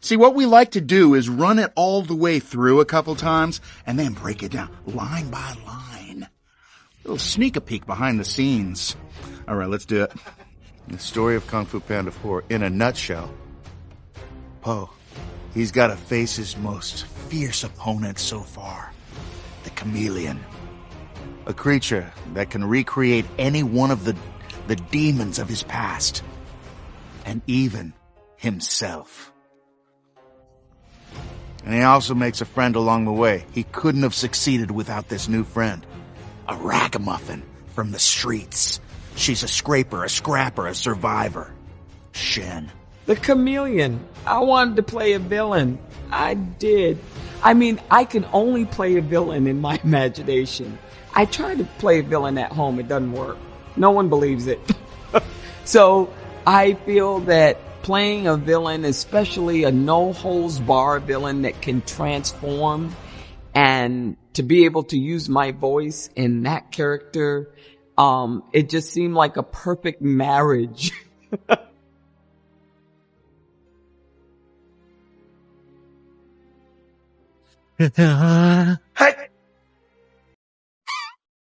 See, what we like to do is run it all the way through a couple times and then break it down line by line. A little sneak a peek behind the scenes. All right, let's do it. The story of Kung Fu Panda 4 in a nutshell. Po, he's got to face his most fierce opponent so far. The chameleon. A creature that can recreate any one of the demons of his past. And even himself. And he also makes a friend along the way. He couldn't have succeeded without this new friend. A ragamuffin from the streets. She's a scraper, a scrapper, a survivor. Shen. The chameleon. I wanted to play a villain. I did. I mean, I can only play a villain in my imagination. I tried to play a villain at home. It doesn't work. No one believes it. So I feel that playing a villain, especially a no-holds-barred villain that can transform, and to be able to use my voice in that character, it just seemed like a perfect marriage. Hey!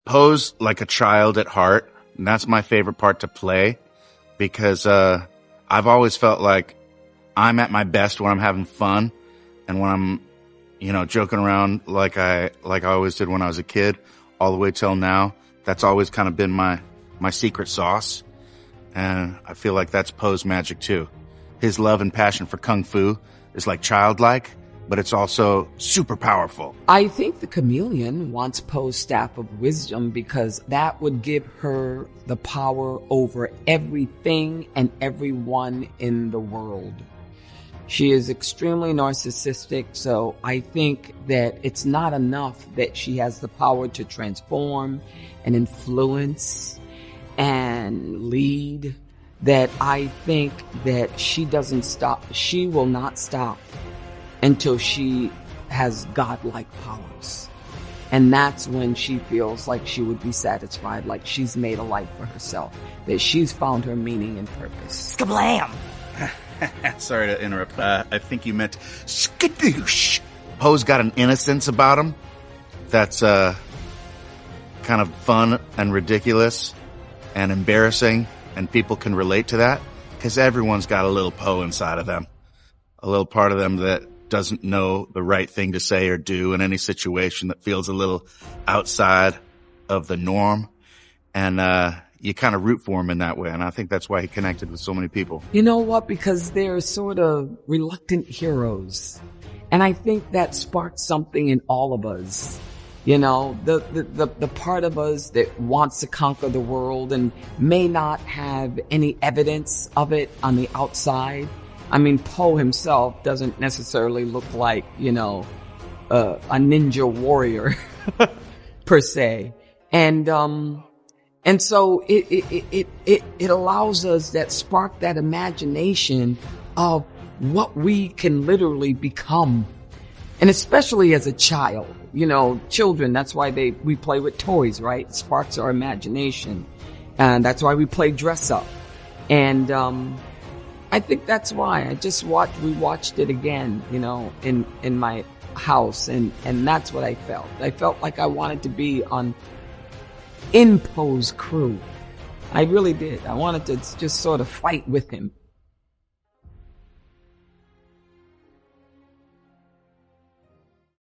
Po's like a child at heart, and that's my favorite part to play, because I've always felt like I'm at my best when I'm having fun, and when I'm, joking around like I always did when I was a kid, all the way till now. That's always kind of been my secret sauce, and I feel like that's Po's magic too. His love and passion for Kung Fu is like childlike, but it's also super powerful. I think the chameleon wants Po's staff of wisdom because that would give her the power over everything and everyone in the world. She is extremely narcissistic, so I think that it's not enough that she has the power to transform and influence and lead, that I think that she doesn't stop. She will not stop until she has godlike powers. And that's when she feels like she would be satisfied, like she's made a life for herself, that she's found her meaning and purpose. Skablam! Sorry to interrupt. I think you meant skadoosh. Po's got an innocence about him that's kind of fun and ridiculous and embarrassing, and people can relate to that because everyone's got a little Po inside of them. A little part of them that doesn't know the right thing to say or do in any situation, that feels a little outside of the norm. And you kind of root for him in that way. And I think that's why he connected with so many people. You know what? Because they're sort of reluctant heroes. And I think that sparked something in all of us. The part of us that wants to conquer the world and may not have any evidence of it on the outside. I mean, Po himself doesn't necessarily look like, a ninja warrior per se. And so it allows us that spark that imagination of what we can literally become. And especially as a child, children, that's why we play with toys, right? It sparks our imagination. And that's why we play dress up. And, I think that's why we watched it again, in my house. And that's what I felt. I felt like I wanted to be in Po's crew. I really did. I wanted to just sort of fight with him.